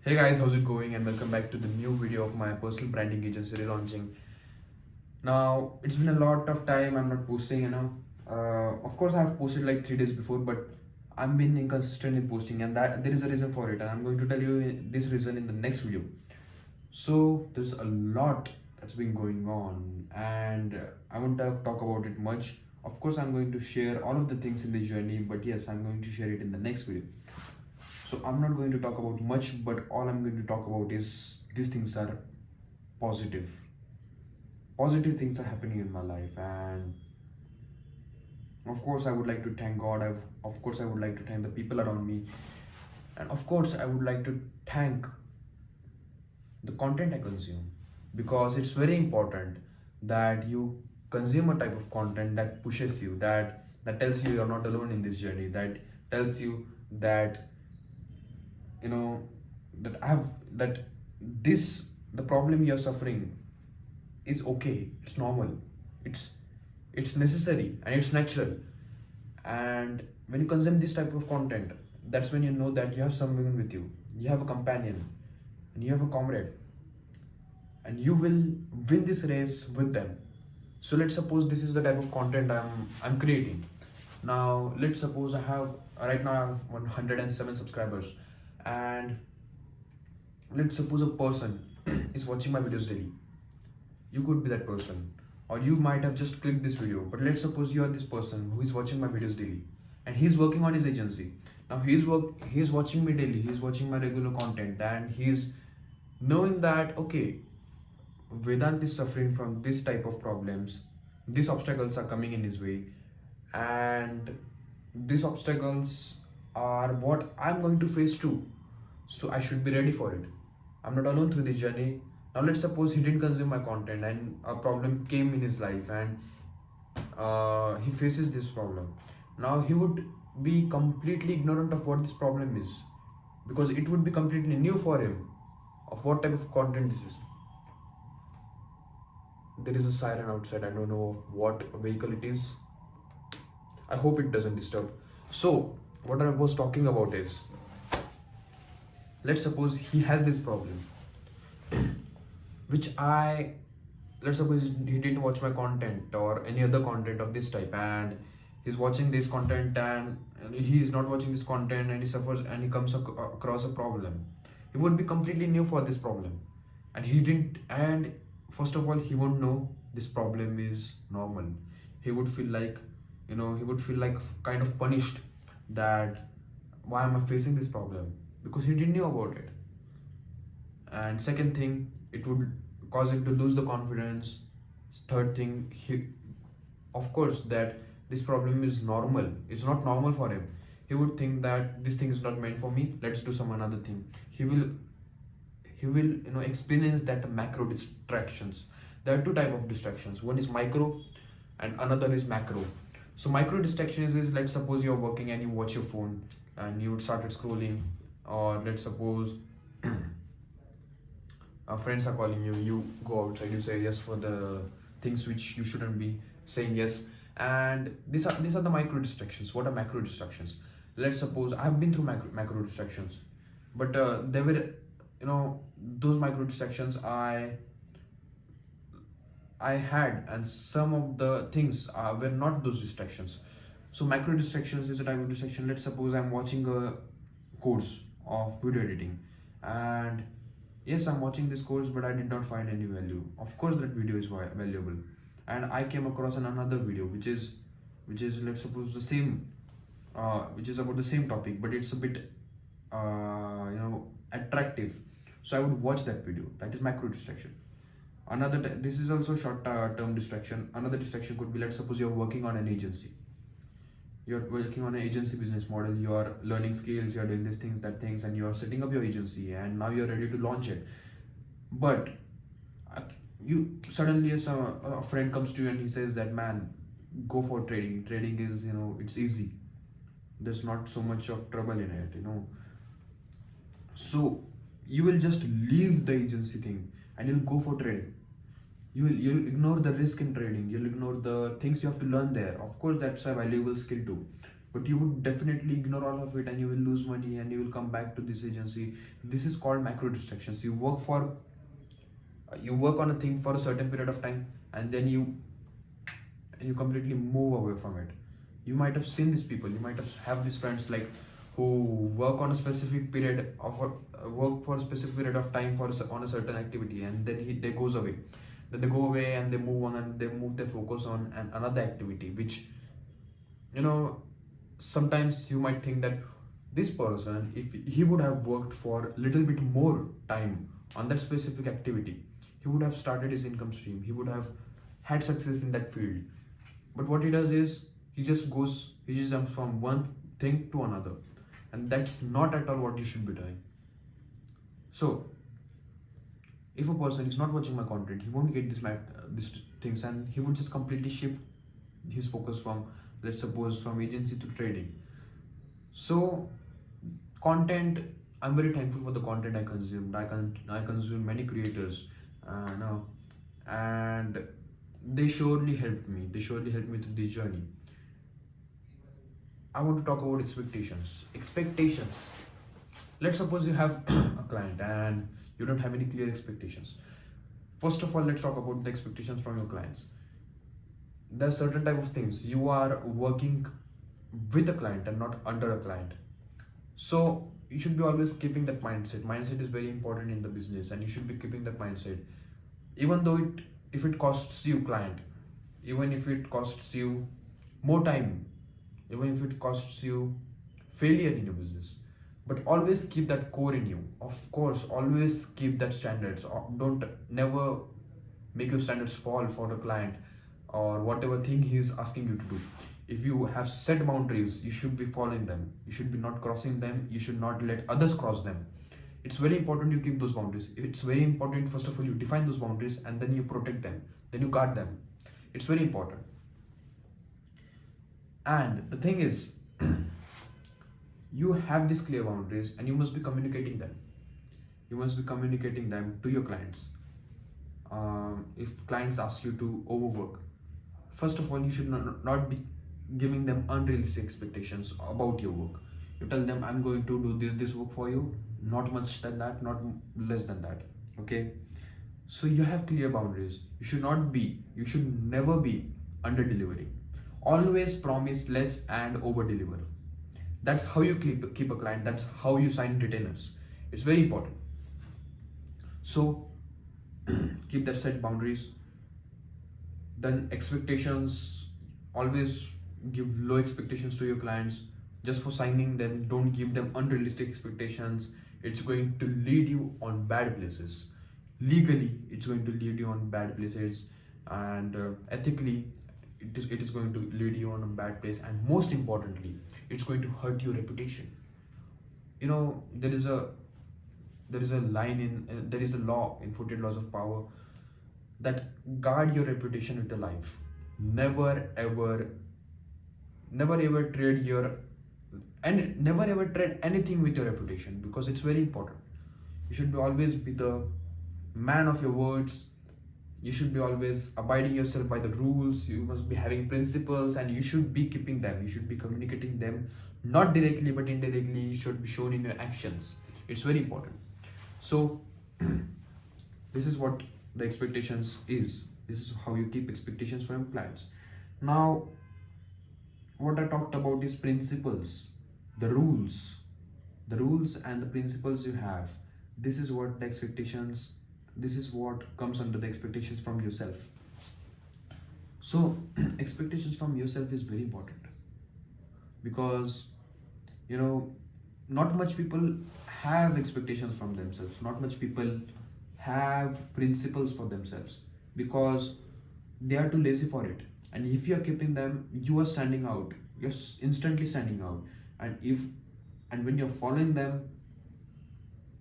Hey guys, how's it going? And welcome back to the new video of my personal branding agency relaunching. Now, it's been a lot of time I'm not posting. Of course, I've posted like 3 days before, but I've been inconsistent in posting, and that there is a reason for it. And I'm going to tell you this reason in the next video. So, there's a lot that's been going on, and I won't talk about it much. Of course, I'm going to share all of the things in the journey, but yes, I'm going to share it in the next video. So I'm not going to talk about much, but all I'm going to talk about is these things are positive. Positive things are happening in my life, and of course, I would like to thank God. Of course, I would like to thank the people around me, and of course, I would like to thank the content I consume because it's very important that you consume a type of content that pushes you, that tells you you're not alone in this journey, that tells you that you know that that this the problem you're suffering is okay, it's normal, it's it's necessary and it's natural. And when you consume this type of content, that's when you know that you have someone with you, you have a companion, and you have a comrade, and you will win this race with them. So let's suppose this is the type of content I'm creating. Now let's suppose right now I have 107 subscribers, and let's suppose a person is watching my videos daily. You could be that person, or you might have just clicked this video, but let's suppose you are this person who is watching my videos daily, and he's working on his agency. Now he's watching me daily, he's watching my regular content, and he's knowing that okay, Vedant is suffering from this type of problems, these obstacles are coming in his way, and these obstacles are what I'm going to face too. So I should be ready for it. I'm not alone through this journey. Now let's suppose he didn't consume my content and a problem came in his life, and he faces this problem. Now he would be completely ignorant of what this problem is, because it would be completely new for him of what type of content this is. There is a siren outside. I don't know what vehicle it is. I hope it doesn't disturb. So what I was talking about is, let's suppose he has this problem, which let's suppose he didn't watch my content or any other content of this type, and he's watching this content, and he is not watching this content, and he suffers and he comes across a problem. He would be completely new for this problem, and he didn't and first of all, he won't know this problem is normal. He would feel like, he would feel like kind of punished, that why am I facing this problem, because he didn't know about it. And second thing, it would cause him to lose the confidence. Third thing, he of course that this problem is normal, it's not normal for him. He would think that this thing is not meant for me, let's do some another thing. He will experience that macro distractions. There are two type of distractions, one is micro and another is macro. So micro distractions is, let's suppose you're working and you watch your phone and you started scrolling, or let's suppose friends are calling you, you go outside, you say yes for the things which you shouldn't be saying yes. And these are the micro distractions. What are macro distractions? Let's suppose I've been through macro distractions, but there were those micro distractions I had, and some of the things were not those distractions. So micro distractions is a type of distraction. Let's suppose I'm watching a course of video editing, and yes, I'm watching this course, but I did not find any value. Of course that video is valuable, and I came across another video which is let's suppose the same, which is about the same topic, but it's a bit attractive. So I would watch that video. That is macro distraction. This is also short term distraction. Another distraction could be, let's suppose you're working on an agency, you're working on an agency business model, you are learning skills, you're doing these things, that things, and you're setting up your agency, and now you're ready to launch it. But you suddenly a friend comes to you and he says that, man, go for trading is, it's easy, there's not so much of trouble in it. So you will just leave the agency thing and you'll go for trading. You'll ignore the risk in trading, you'll ignore the things you have to learn there. Of course that's a valuable skill too, but you would definitely ignore all of it and you will lose money and you will come back to this agency. This is called macro distractions. You work on a thing for a certain period of time, and then you completely move away from it. You might have seen these people, you might have these friends like who work on a specific period of work for a specific period of time on a certain activity, and then they goes away. Then they go away and they move on and they move their focus on another activity, which, you know, sometimes you might think that this person, if he would have worked for a little bit more time on that specific activity, he would have started his income stream, he would have had success in that field. But what he does is he just jumps from one thing to another, and that's not at all what you should be doing. So if a person is not watching my content, he won't get these things, and he would just completely shift his focus from, let's suppose, from agency to trading. So content, I'm very thankful for the content I consumed. I consumed many creators now, and they surely helped me. They surely helped me through this journey. I want to talk about expectations. Expectations. Let's suppose you have a client and you don't have any clear expectations. First of all, let's talk about the expectations from your clients. There are certain type of things. You are working with a client and not under a client. So you should be always keeping that mindset. Mindset is very important in the business, and you should be keeping that mindset. Even though if it costs you client, even if it costs you more time, even if it costs you failure in your business, but always keep that core in you. Of course, always keep that standards. Don't never make your standards fall for a client or whatever thing he is asking you to do. If you have set boundaries, you should be following them. You should be not crossing them. You should not let others cross them. It's very important you keep those boundaries. It's very important, first of all, you define those boundaries and then you protect them. Then you guard them. It's very important. And the thing is, you have these clear boundaries and you must be communicating them. You must be communicating them to your clients. If clients ask you to overwork, first of all, you should not be giving them unrealistic expectations about your work. You tell them, I'm going to do this work for you, not much than that, not less than that. Okay, so you have clear boundaries. You should never be under delivering. Always promise less and over deliver. That's how you keep a client. That's how you sign retainers. It's very important. So keep that set boundaries. Then expectations, always give low expectations to your clients. Just for signing them, don't give them unrealistic expectations. It's going to lead you on bad places. Legally, it's going to lead you on bad places, and ethically, it is going to lead you on a bad place. And most importantly, it's going to hurt your reputation. You know, there is a law in 48 Laws of Power that guard your reputation with your life. Never ever trade anything with your reputation, because it's very important. You should always be the man of your words. You should be always abiding yourself by the rules. You must be having principles, and you should be keeping them. You should be communicating them, not directly but indirectly. It should be shown in your actions. It's very important. So this is what the expectations is. This is how you keep expectations from clients. Now, what I talked about is principles, the rules and the principles you have. This is what the expectations, this is what comes under the expectations from yourself. So expectations from yourself is very important, because, you know, not much people have expectations from themselves. Not much people have principles for themselves, because they are too lazy for it. And if you are keeping them, you are standing out. You're instantly standing out. And when you're following them,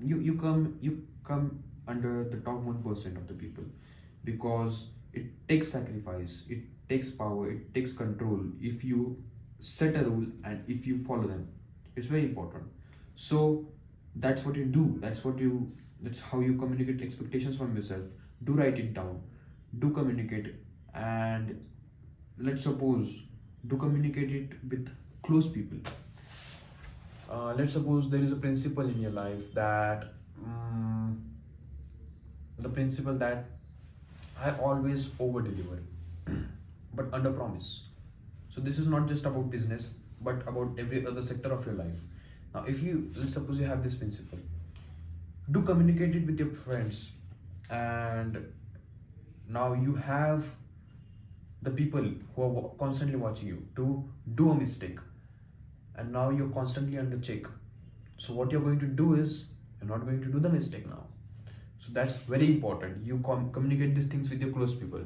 you come under the top 1% of the people, because it takes sacrifice, it takes power, it takes control if you set a rule and if you follow them. It's very important. So that's what you do. That's how you communicate expectations from yourself. Do write it down. Do communicate. And let's suppose, do communicate it with close people. Let's suppose there is a principle in your life that the principle that I always over deliver but under promise. So this is not just about business but about every other sector of your life. Now if you, let's suppose you have this principle, do communicate it with your friends, and now you have the people who are constantly watching you to do a mistake, and now you're constantly under check. So what you're going to do is you're not going to do the mistake now. So that's very important. You communicate these things with your close people,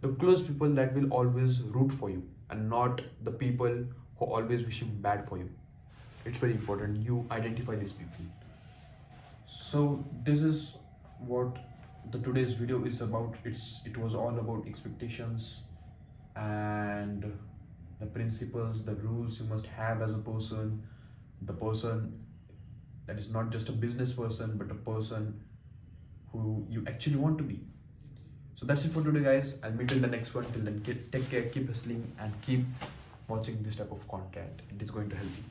the close people that will always root for you, and not the people who always wishing bad for you. It's very important you identify these people. So this is what the today's video is about. It was all about expectations and the principles, the rules you must have as a person, the person that is not just a business person but a person who you actually want to be. So that's it for today, guys. I'll meet you in the next one. Till then, take care, keep hustling, and keep watching this type of content. It is going to help you.